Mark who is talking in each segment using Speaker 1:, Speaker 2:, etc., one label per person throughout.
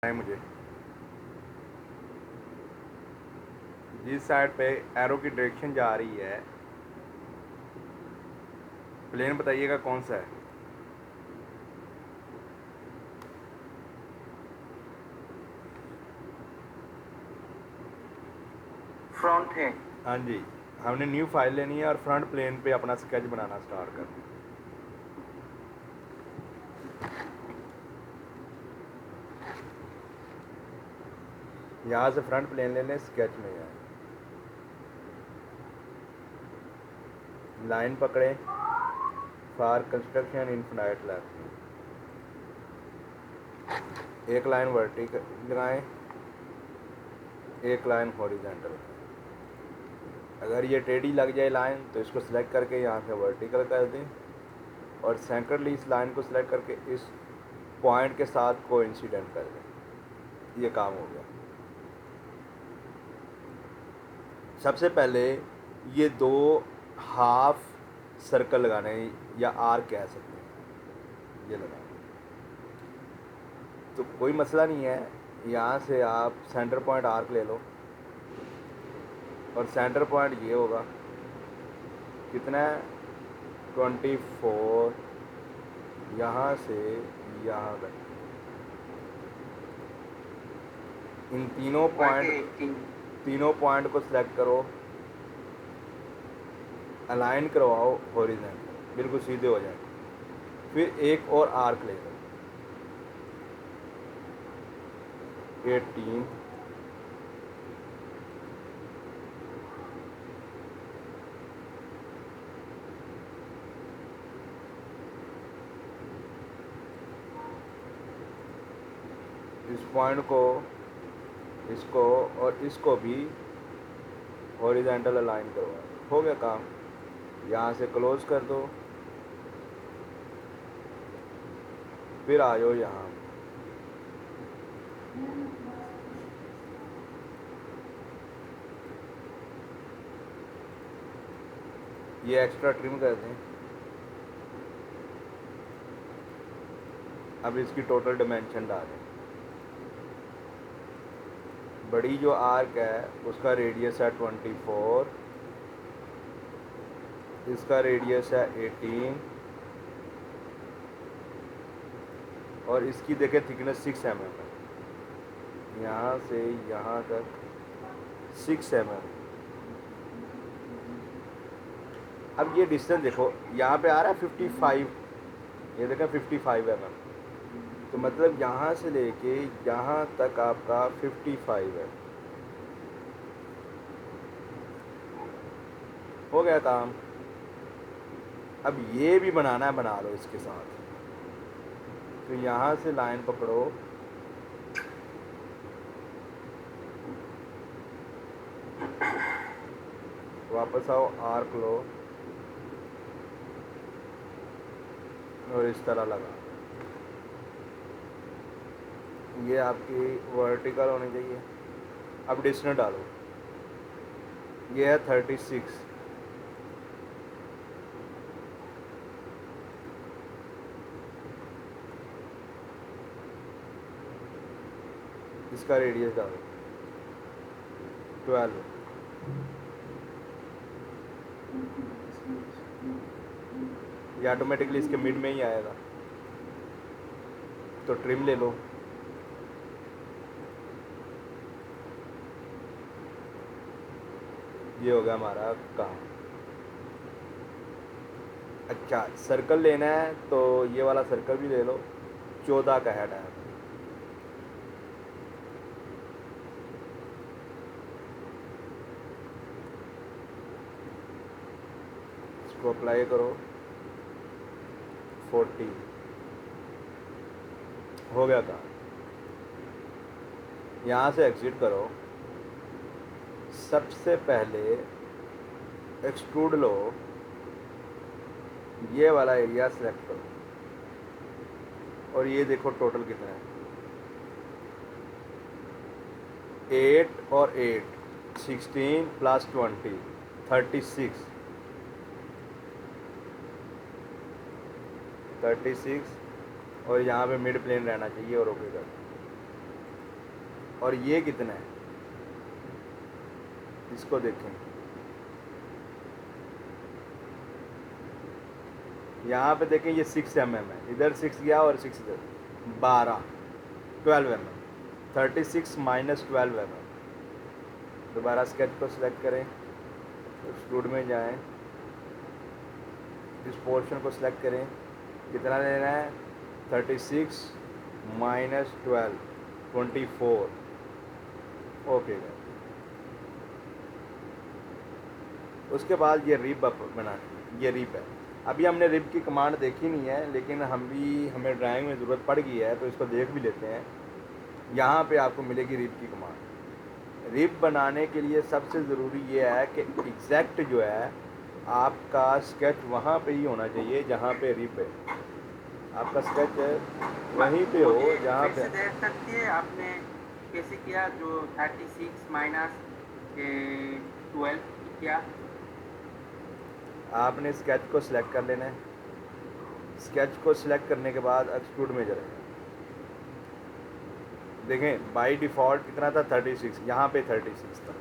Speaker 1: है मुझे जिस साइड पे एरो की डायरेक्शन जा रही है, प्लेन बताइएगा कौन सा है।
Speaker 2: फ्रंट है।
Speaker 1: हाँ जी, हमने न्यू फाइल लेनी है और फ्रंट प्लेन पे अपना स्केच बनाना स्टार्ट करना है। यहाँ से फ्रंट प्लेन ले लें, स्केच में जाए, लाइन पकड़े, फॉर कंस्ट्रक्शन इनफिनाइट लेफ्ट, एक लाइन वर्टिकल लगाएं, एक लाइन हॉरिजॉन्टल। अगर ये टेढ़ी लग जाए लाइन तो इसको सिलेक्ट करके यहाँ से वर्टिकल कर दें और सेंट्रली इस लाइन को सिलेक्ट करके इस पॉइंट के साथ कोइंसिडेंट कर दें। ये काम हो गया। सबसे पहले ये दो हाफ सर्कल लगाने या आर्क कह सकते हैं, ये लगाना। तो कोई मसला नहीं है, यहाँ से आप सेंटर पॉइंट आर्क ले लो और सेंटर पॉइंट ये होगा, कितना है 24, यहाँ से यहाँ तक। इन तीनों पॉइंट को सिलेक्ट करो, अलाइन करवाओ हॉरिजॉन्टल, बिल्कुल सीधे हो जाए। फिर एक और आर्क ले लो, 18, इस पॉइंट को, इसको और इसको भी हॉरिजॉन्टल अलाइन करवाओ। हो गया काम। यहाँ से क्लोज कर दो, फिर आ जाओ यहाँ, ये एक्स्ट्रा ट्रिम कर दें। अब इसकी टोटल डिमेंशन डालें। बड़ी जो आर्क है उसका रेडियस है 24, इसका रेडियस है 18 और इसकी देखें थिकनेस 6 mm है। यहाँ से यहाँ तक 6 mm। अब ये डिस्टेंस देखो, यहाँ पे आ रहा है 55, ये देखें 55 mm। तो मतलब यहाँ से लेके यहाँ तक आपका 55 है। हो गया काम। अब ये भी बनाना है, बना लो इसके साथ। तो यहाँ से लाइन पकड़ो, वापस आओ, आर्क लो और इस तरह लगा। ये आपकी वर्टिकल होनी चाहिए। अब डिस्टेंस डालो, ये है 36, इसका रेडियस डालो 12, ये ऑटोमेटिकली इसके मिड में ही आएगा। तो ट्रिम ले लो, ये हो गया हमारा काम। अच्छा, सर्कल लेना है तो ये वाला सर्कल भी ले लो, 14 का है डायमीटर। इसको अप्लाई करो, 40, हो गया काम। यहाँ से एग्जिट करो, सबसे पहले एक्सट्रूड लो, ये वाला एरिया सेलेक्ट करो और ये देखो टोटल कितना है, 8 और 8, 16 + 20, 36 और यहाँ पे मिड प्लेन रहना चाहिए और ओके कर। और ये कितना है, इसको देखें। यहाँ पे देखें ये 6 mm है, इधर 6 गया और 6 इधर, 12 mm, 36 माइनस 12 mm। दोबारा स्केच को सिलेक्ट करें, एक्सट्रूड में जाएं, इस पोर्शन को सिलेक्ट करें, कितना लेना है, 36 माइनस 12, 24। ओके। उसके बाद ये रिब बनानी, ये रिब है। अभी हमने रिब की कमांड देखी नहीं है, लेकिन हमें ड्राइंग में ज़रूरत पड़ गई है तो इसको देख भी लेते हैं। यहाँ पे आपको मिलेगी रिब की कमांड। रिब बनाने के लिए सबसे ज़रूरी ये है कि एग्जैक्ट जो है आपका स्केच वहाँ पे ही होना चाहिए जहाँ पे रिब है। आपका स्केच वहीं पे हो जहाँ पे।
Speaker 2: देख सकती है आपने कैसे किया, जो 36 माइनस 12 किया।
Speaker 1: आपने स्केच को सिलेक्ट कर लेना है। स्केच को सिलेक्ट करने के बाद एक्सट्रूड में जाएं। देखें बाय डिफ़ॉल्ट कितना था, 36, यहाँ पे 36 था,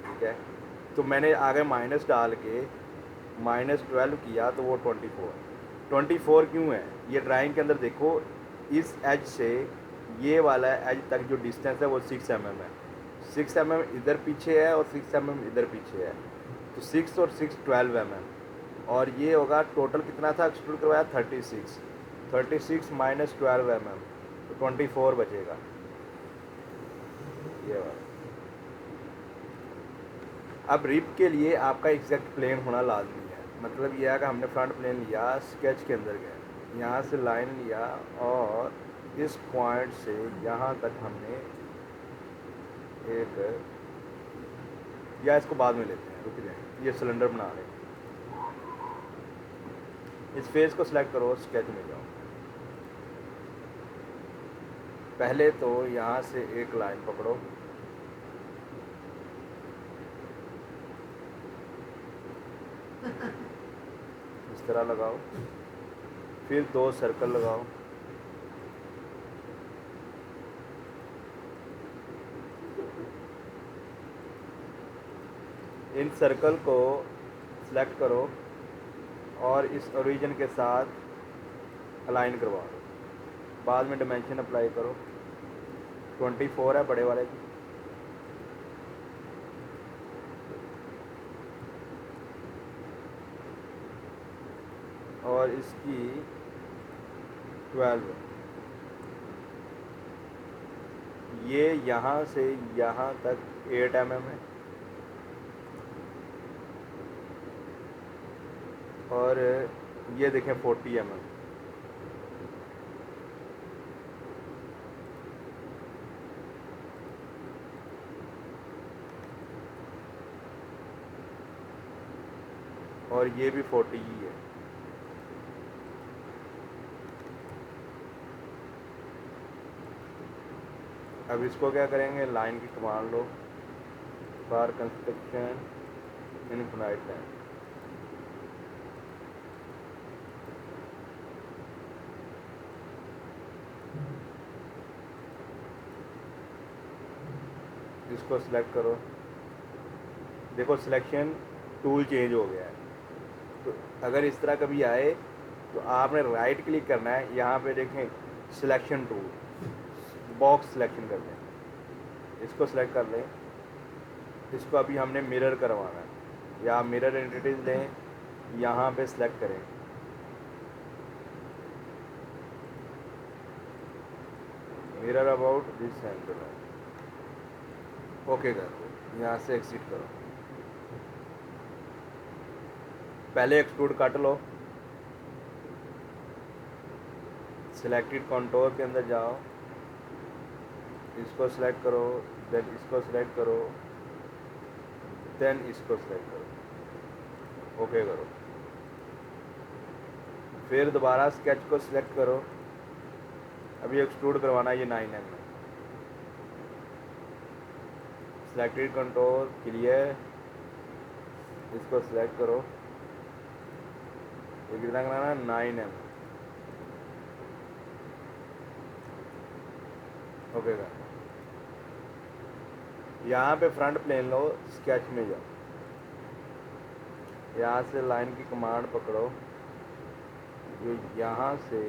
Speaker 1: ठीक है। तो मैंने आगे माइनस डाल के -12 किया तो वो 24 क्यों है, ये ड्राइंग के अंदर देखो, इस एज से ये वाला एज तक जो डिस्टेंस है वो 6 mm है। 6 mm इधर पीछे है और 6 mm इधर पीछे है, तो 6 और 6 12 mm। और ये होगा टोटल कितना था एक्सट्रूड करवाया, 36 माइनस 12 mm, तो 24 बचेगा ये वाला। अब रिब के लिए आपका एग्जैक्ट प्लेन होना लाजमी है। मतलब यह है कि हमने फ्रंट प्लेन लिया, स्केच के अंदर गए, यहाँ से लाइन लिया और इस पॉइंट से यहाँ तक हमने एक, या इसको बाद में लेते हैं, रुक जाए, ये सिलेंडर बना रहे हैं। इस फेस को सिलेक्ट करो, स्केच में जाओ। पहले तो यहाँ से एक लाइन पकड़ो, इस तरह लगाओ, फिर 2 सर्कल लगाओ, इन सर्कल को सिलेक्ट करो और इस ओरिजिन के साथ अलाइन करवा दो। बाद में डायमेंशन अप्लाई करो, 24 है बड़े वाले की, और इसकी 12। ये यहाँ से यहाँ तक 8 mm है और ये देखें 40 mm। और ये भी 40 ही है। अब इसको क्या करेंगे, लाइन की कमांड लो, बार कंस्ट्रक्शन इनफिनाइट लाइन, इसको सिलेक्ट करो। देखो सिलेक्शन टूल चेंज हो गया है। तो अगर इस तरह कभी आए तो आपने राइट क्लिक करना है, यहाँ पे देखें सिलेक्शन टूल, बॉक्स सिलेक्शन कर लें, इसको सिलेक्ट कर लें। इसको अभी हमने मिरर करवाना है, या मिरर एंटिटीज लें, यहाँ पे सिलेक्ट करें, mirror about this centre, okay कर दो, यहाँ से एग्जिट करो। पहले एक्सट्रूड कट लो, सिलेक्टेड कॉन्टोर के अंदर जाओ, इसको सिलेक्ट करो, देन इसको सिलेक्ट करो, देन इसको सिलेक्ट करो, ओके करो। फिर दोबारा स्केच को सिलेक्ट करो, अभी एक्सट्रूड करवाना है ये 9 mm। सिलेक्टेड कंट्रोल क्लियर, इसको सिलेक्ट करो, ये कितना कराना है, 9 mm, ओके का। यहाँ पे फ्रंट प्लेन लो, स्केच में जाओ, यहाँ से लाइन की कमांड पकड़ो जो यहाँ से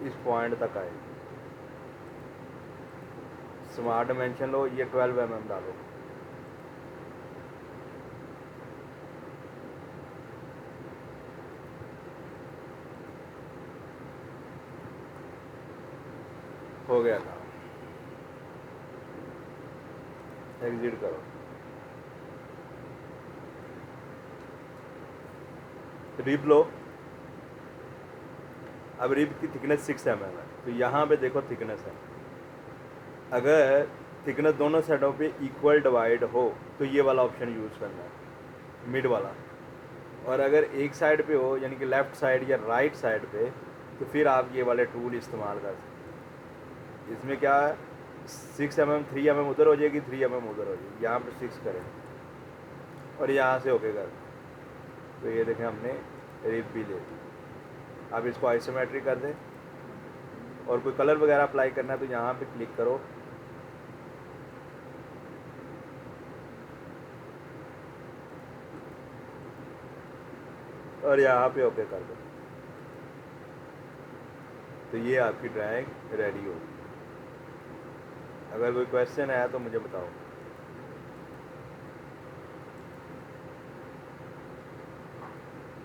Speaker 1: इस पॉइंट तक आए। स्मार्ट डायमेंशन लो, ये 12 mm डालो। हो गया काम, एग्जिट करो। रिब लो, अब रिब की थिकनेस 6 mm है, तो यहाँ पे देखो थिकनेस है। अगर थिकनेस दोनों साइडों पे इक्वल डिवाइड हो तो ये वाला ऑप्शन यूज़ करना है, मिड वाला। और अगर एक साइड पे हो, यानी कि लेफ़्ट साइड या राइट साइड पे, तो फिर आप ये वाले टूल इस्तेमाल कर सकते हैं। इसमें क्या है, 6 mm 3 mm उधर हो जाएगी, 3 mm उधर हो जाएगी। यहाँ पे 6 करें और यहाँ से ओके कर, तो ये देखें हमने रिब भी ले ली। अब इसको आइसोमेट्रिक कर दें और कोई कलर वगैरह अप्लाई करना है तो यहाँ पे क्लिक करो, और यहाँ पे ओके कर दो, तो ये आपकी ड्राइंग रेडी होगी। अगर कोई क्वेश्चन आया तो मुझे बताओ।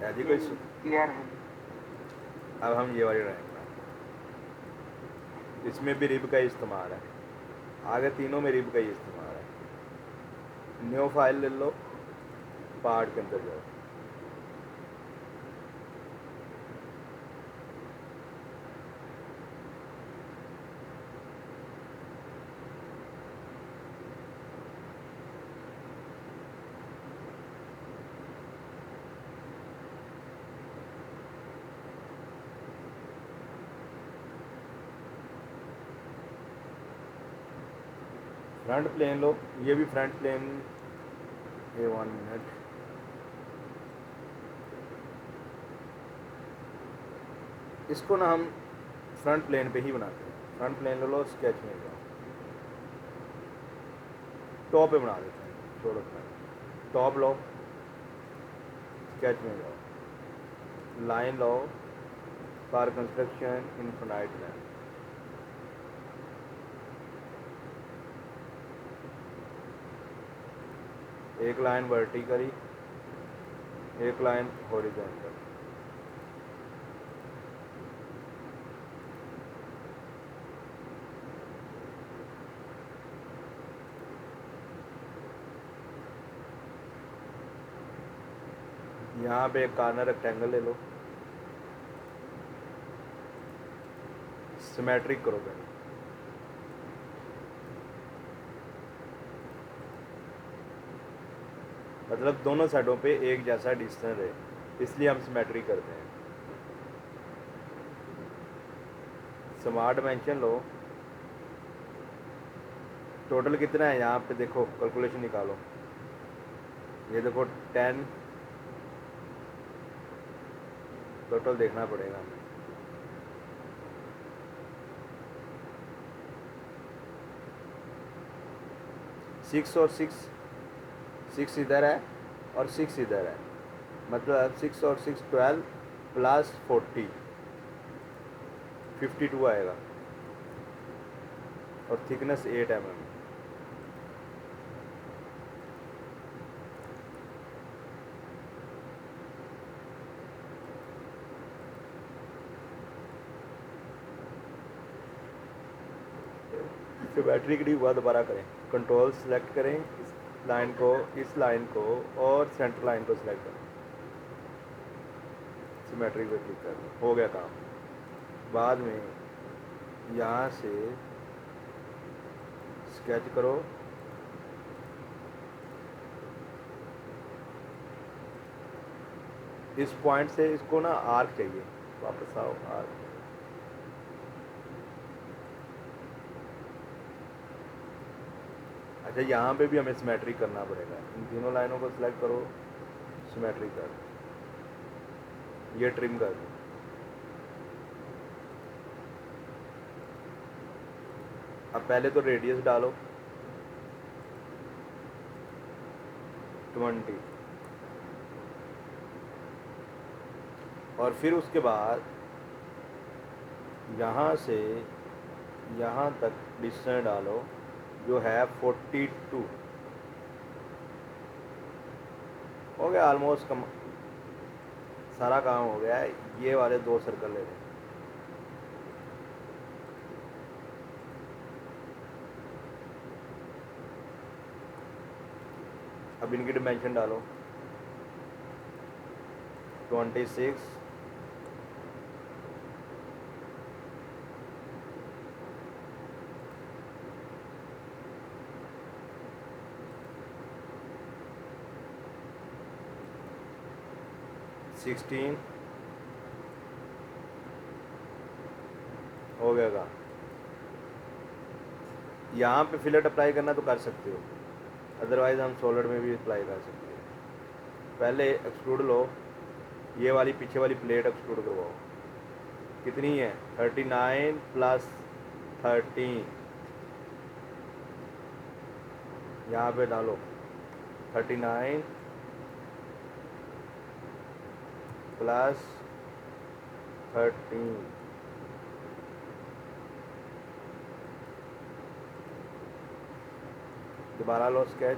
Speaker 1: जी कोई
Speaker 2: क्लियर है।
Speaker 1: अब हम ये वाली ड्राइंग बनाएंगे, इसमें भी रिब का इस्तेमाल है, आगे तीनों में रिब का ही इस्तेमाल है। न्यू फाइल ले लो, पार्ट के अंदर जाओ, फ्रंट प्लेन लो, ये भी फ्रंट प्लेन। ये 1 मिनट, इसको ना हम फ्रंट प्लेन पे ही बनाते हैं। फ्रंट प्लेन ले लो, स्केच में जाओ, टॉप पे बना देते हैं, छोड़ो फ्रंट। टॉप लो, स्केच में जाओ, line low, for construction infinite line, एक लाइन वर्टिकली, एक लाइन हॉरिजॉन्टल। यहाँ पे एक कॉर्नर रेक्टेंगल ले लो, सिमेट्रिक करो पहले। मतलब दोनों साइडों पे एक जैसा डिस्टेंस है, इसलिए हम सिमेट्री करते हैं। स्मार्ट डायमेंशन लो, टोटल कितना है यहाँ पे देखो, कैलकुलेशन निकालो। ये देखो 10, टोटल देखना पड़ेगा हमें। 6 और 6 इधर है और 6 इधर है, मतलब 6 और 6 12 प्लस 40 52 आएगा, और थिकनेस 8 mm। सिमेट्रिक नहीं हुआ, दोबारा करें, कंट्रोल सेलेक्ट करें, इस लाइन को और सेंटर लाइन को सिलेक्ट करें, सिमेट्रिक पे क्लिक कर, हो गया काम। बाद में यहाँ से स्केच करो, इस पॉइंट से इसको ना आर्क चाहिए, वापस आओ आर्क। अच्छा, यहाँ पे भी हमें सिमेट्री करना पड़ेगा। इन तीनों लाइनों को सिलेक्ट करो, सिमेट्री कर, ये ट्रिम कर दो। अब पहले तो रेडियस डालो 20, और फिर उसके बाद यहाँ से यहाँ तक डिस्टेंस डालो जो है 42। हो गया ऑलमोस्ट, कम सारा काम हो गया है। ये वाले 2 सर्कल ले लें। अब इनकी डिमेंशन डालो 26, 16 हो गया। यहाँ पे फिलेट अप्लाई करना तो कर सकते हो, अदरवाइज़ हम सॉलिड में भी अप्लाई कर सकते हैं। पहले एक्सट्रूड लो, ये वाली पीछे वाली प्लेट एक्सट्रूड करवाओ। कितनी है? 39 + 13, यहाँ पे डालो 39 + 13। दोबारा लो स्केच,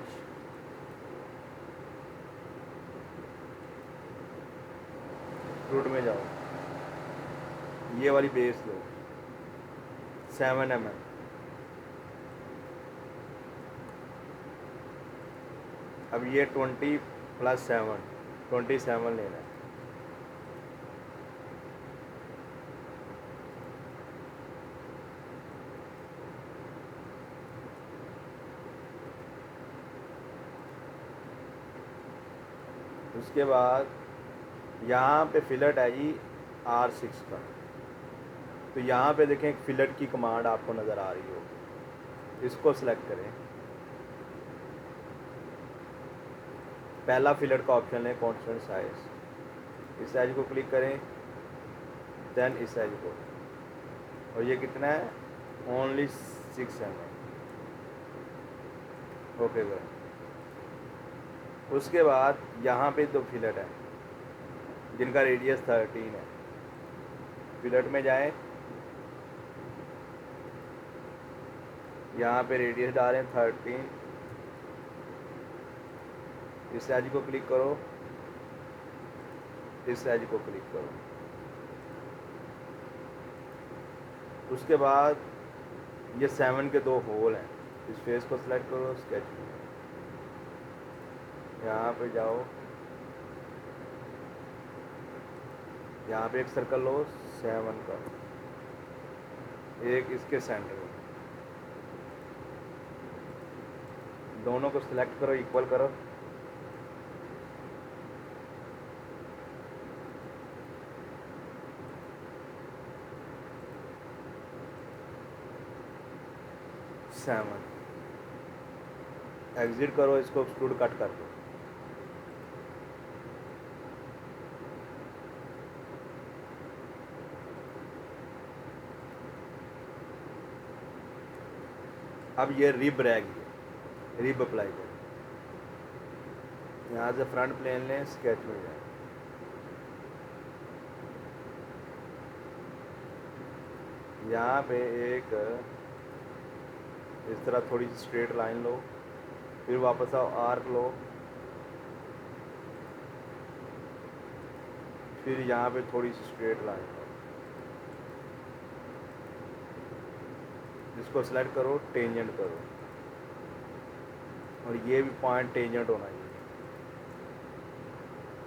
Speaker 1: फ्रूट में जाओ, ये वाली बेस लो 7 mm। अब ये 20 + 7, 27 लेना है। उसके बाद यहाँ पे फिलेट है जी R6 का। तो यहाँ पे देखें फिलेट की कमांड आपको नज़र आ रही होगी, इसको सिलेक्ट करें। पहला फिलेट का ऑप्शन है कॉन्स्टेंट साइज, इस साइज को क्लिक करें, देन इस साइज को, और ये कितना है? Only 6 mm। Okay sir. उसके बाद यहाँ पे 2 फिलेट है जिनका रेडियस 13 है। फिलेट में जाएं, यहाँ पे रेडियस डालें 13, इस साइज को क्लिक करो, इस साइज को क्लिक करो। उसके बाद ये 7 के 2 होल हैं, इस फेस को सिलेक्ट करो, स्केच में यहाँ पे जाओ, यहाँ पे एक सर्कल लो 7 का, एक इसके सेंटर में, दोनों को सिलेक्ट करो, इक्वल करो। एग्जिट करो, इसको एक्सट्रूड कट कर दो। अब ये रिब रह गई, रिब अप्लाई करो। यहाँ से फ्रंट प्लेन लें, स्केच में जाए, यहाँ पे एक इस तरह थोड़ी सी स्ट्रेट लाइन लो, फिर वापस आओ, आर्क लो, फिर यहाँ पे थोड़ी सी स्ट्रेट लाइन लो, इसको सेलेक्ट करो, टेंजेंट करो, और ये भी पॉइंट टेंजेंट होना चाहिए।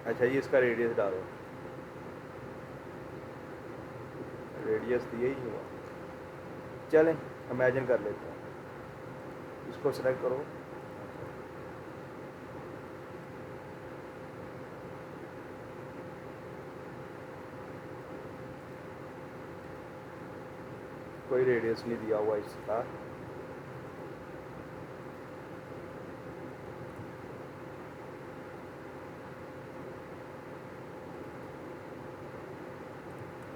Speaker 1: अच्छा जी, इसका रेडियस डालो, रेडियस तो यही हुआ। चलें इमेजिन कर लेते हैं, इसको सेलेक्ट करो, कोई रेडियस नहीं दिया हुआ इसका।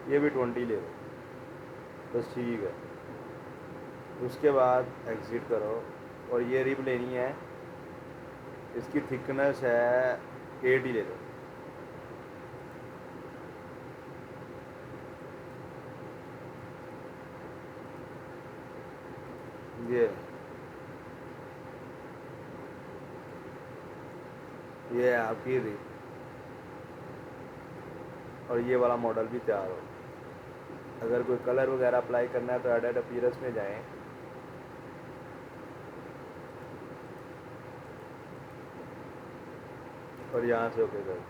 Speaker 1: ये भी 20 ले लो, बस ठीक है। उसके बाद एग्ज़िट करो और ये रिब लेनी है, इसकी थिकनेस है 8 ही ले लो। ये है आपकी रिब, और ये वाला मॉडल भी तैयार हो। अगर कोई कलर वगैरह अप्लाई करना है तो एडेड अपीयरेंस में जाएं, और यहाँ से ओके कर।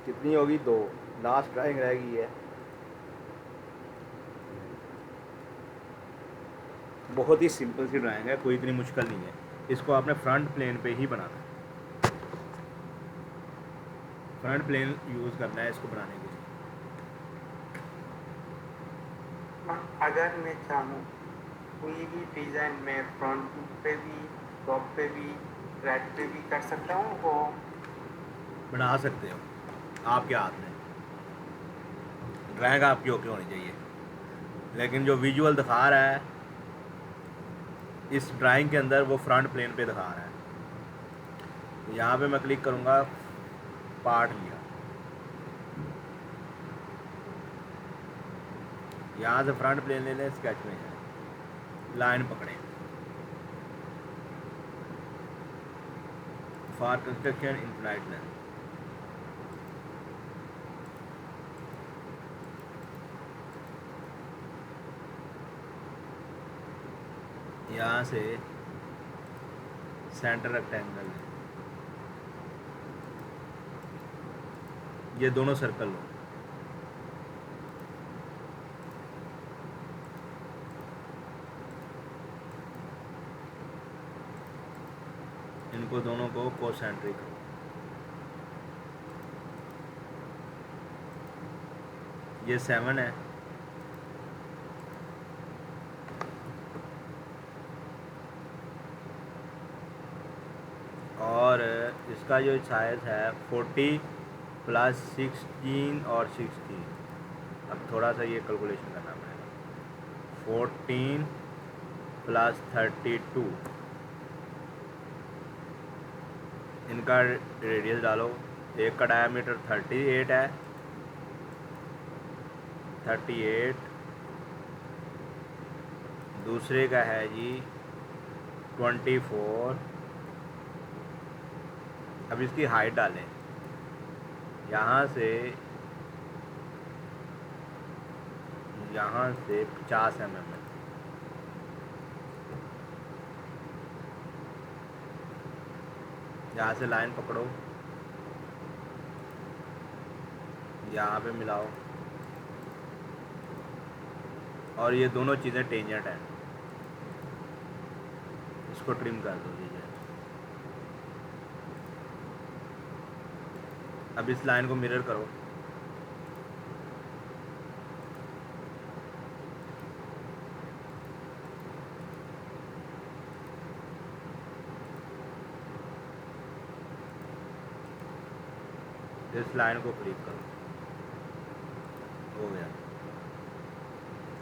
Speaker 1: कितनी होगी? 2। लास्ट ड्राइंग रह गई है। बहुत ही सिंपल सी ड्राइंग है, कोई इतनी मुश्किल नहीं है। इसको आपने फ्रंट प्लेन पे ही बनाना है, फ्रंट प्लेन यूज़ करना है इसको बनाने के लिए।
Speaker 2: अगर मैं चाहूँ कोई भी डिज़ाइन में फ्रंट पे भी, टॉप पे भी, राइट पे भी कर सकता हूँ, वो
Speaker 1: बना सकते हो, आपके हाथ में। ड्राइंग आपकी ओके होनी चाहिए, लेकिन जो विजुअल दिखा रहा है इस ड्राइंग के अंदर वो फ्रंट प्लेन पे दिखा रहा है। तो यहाँ पे मैं क्लिक करूँगा, पार्ट लिया, यहाँ से फ्रंट प्लेन ले लें, स्केच में जाए, लाइन पकड़ें, फॉर कंस्ट्रक्शन इनफिनाइट लेंथ, यहाँ से सेंटर रेक्टेंगल, ये दोनों सर्कल लो, इनको दोनों को कोसेंट्रिक करो। ये 7 है, और इसका जो साइज़ है 40 + 16 और 16। अब थोड़ा सा ये कैलकुलेशन करना पड़ेगा। 14 + 32, इनका रेडियस डालो। एक का डायमीटर 38 है, 38, दूसरे का है जी 24। अब इसकी हाइट डालें, यहाँ से 50 mm है। यहाँ से लाइन पकड़ो, यहाँ पे मिलाओ, और ये दोनों चीज़ें टेंजेंट हैं, इसको ट्रिम कर दो दीजिए। अब इस लाइन को मिरर करो, इस लाइन को क्लिक करो, हो गया।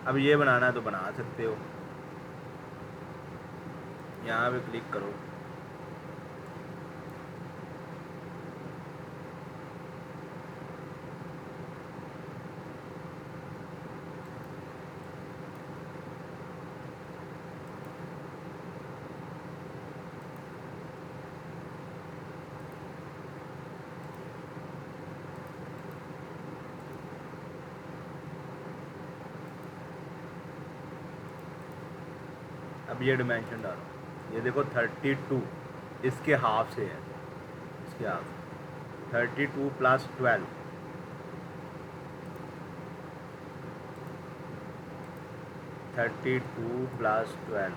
Speaker 1: अब ये बनाना है तो बना सकते हो, यहाँ पे क्लिक करो, अब ये डिमेंशन डालो। ये देखो 32 इसके हाफ से है, इसके हाफ 32 + 12, 32 + 12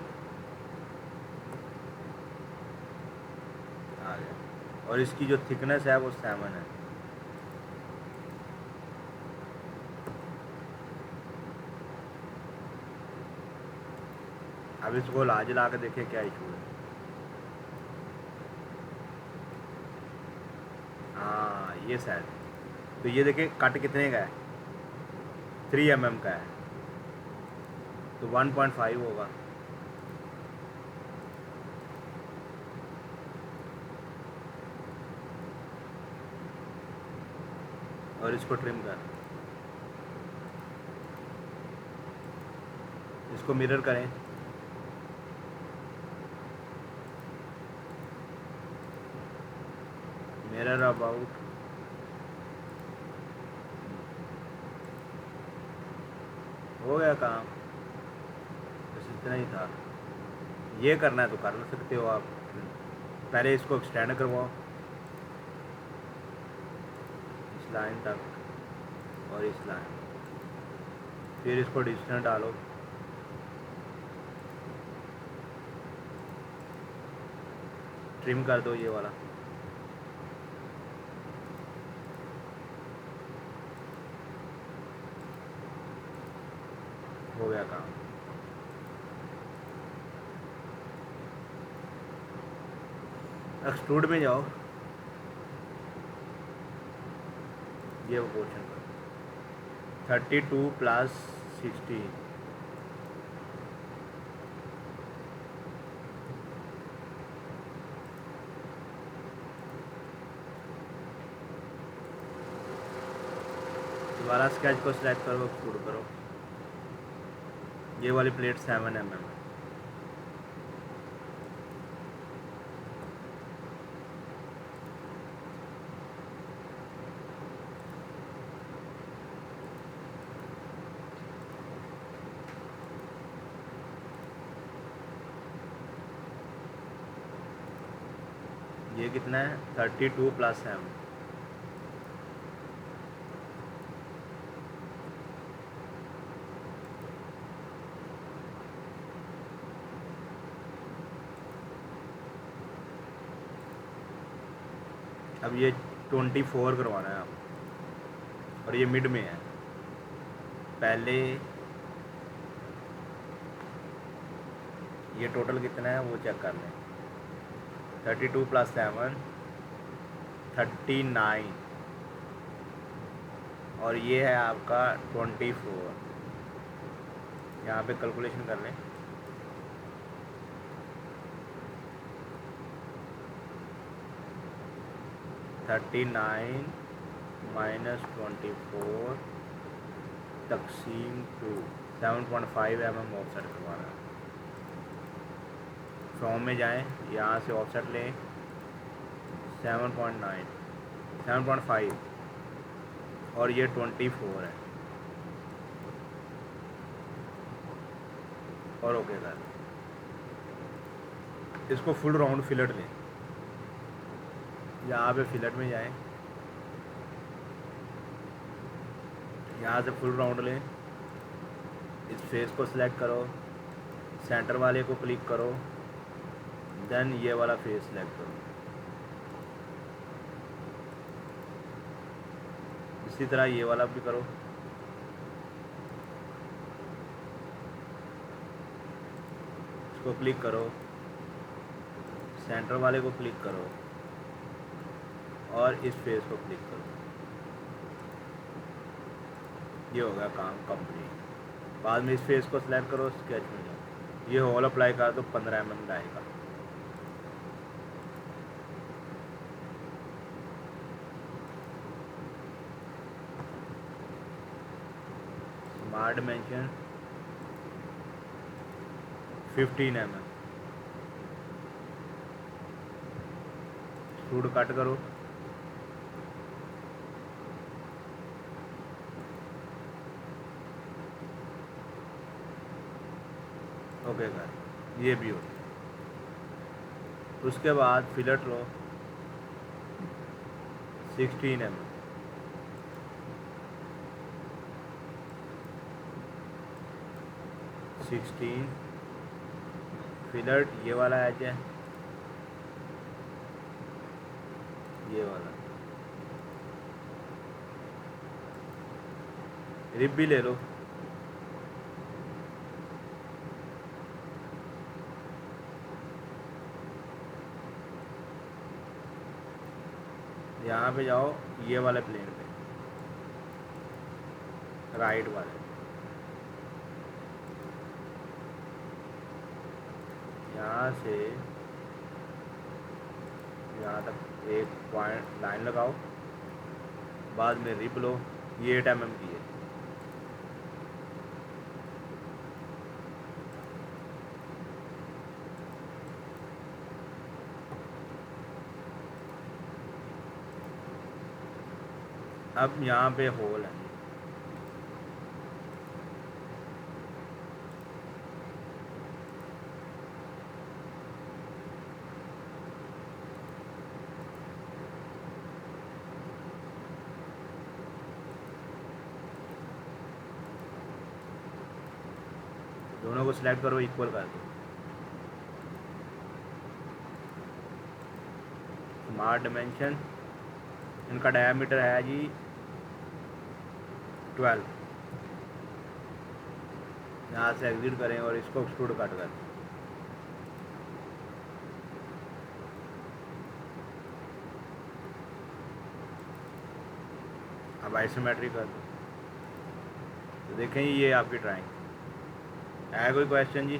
Speaker 1: आ गया। और इसकी जो थिकनेस है वो 7 है। अब इसको लाज ला के देखें क्या इशू है। हाँ, ये शायद, तो ये देखें कट कितने का है, 3 mm का है। तो 1.5 होगा। और इसको ट्रिम कर, इसको मिरर करें, मिरर अबाउट, हो गया काम। बस इतना ही था। ये करना है तो कर सकते हो आप। पहले इसको एक्सटेंड करवाओ इस लाइन तक और इस लाइन, फिर इसको डिस्टेंस डालो, ट्रिम कर दो ये वाला। हो गया काम। एक्सट्रूड में जाओ, ये वो पोर्शन पर 32 + 16, दोबारा स्केच को सिलेक्ट करो, एक्सट्रूड करो। ये वाली प्लेट 7 mm है। ये कितना है? 32 + 7। अब ये 24 करवाना है आप, और ये मिड में है। पहले ये टोटल कितना है वो चेक कर लें। 32 + 7 39, और ये है आपका 24। यहाँ पे कैलकुलेशन कर लें। -24 तकसीम 2, 7.5 mm ऑफसेट करवाना है। फ्रॉम में जाएं, यहाँ से ऑफसेट लें 7.9 7.5, और ये 24 है, और ओके कर। इसको फुल राउंड फिलेट लें, यहाँ पे फिलेट में जाएं, यहाँ से फुल राउंड लें, इस फेस को सिलेक्ट करो, सेंटर वाले को क्लिक करो, देन ये वाला फेस सिलेक्ट करो। इसी तरह ये वाला भी करो। इसको क्लिक करो, सेंटर वाले को क्लिक करो, और इस फेस को क्लिक करो। ये हो गया काम कंप्लीट। बाद में इस फेस को सिलेक्ट करो, स्केच में जाओ, ये होल अप्लाई कर दो, 15 mm आएगा। Smart dimension 15 mm। Extrude cut करो, ओके कर, ये भी हो। उसके बाद फिलेट लो 16 mm, फिलेट ये वाला एज है, ये वाला रिब भी ले लो, यहाँ पे जाओ, ये वाले प्लेन पे, राइट वाले, यहाँ से यहाँ तक एक पॉइंट लाइन लगाओ, बाद में रिप लो। ये 8 mm की है। अब यहाँ पे होल है, दोनों को सिलेक्ट करो, इक्वल कर दो। स्मार्ट डायमेंशन, इनका डायमीटर है जी 12। यहाँ से एग्जिट करें और इसको एक्सट्रूड कट करें। अब आइसोमेट्रिक कर दो, तो देखें ये आपकी ड्राइंग है। कोई क्वेश्चन जी?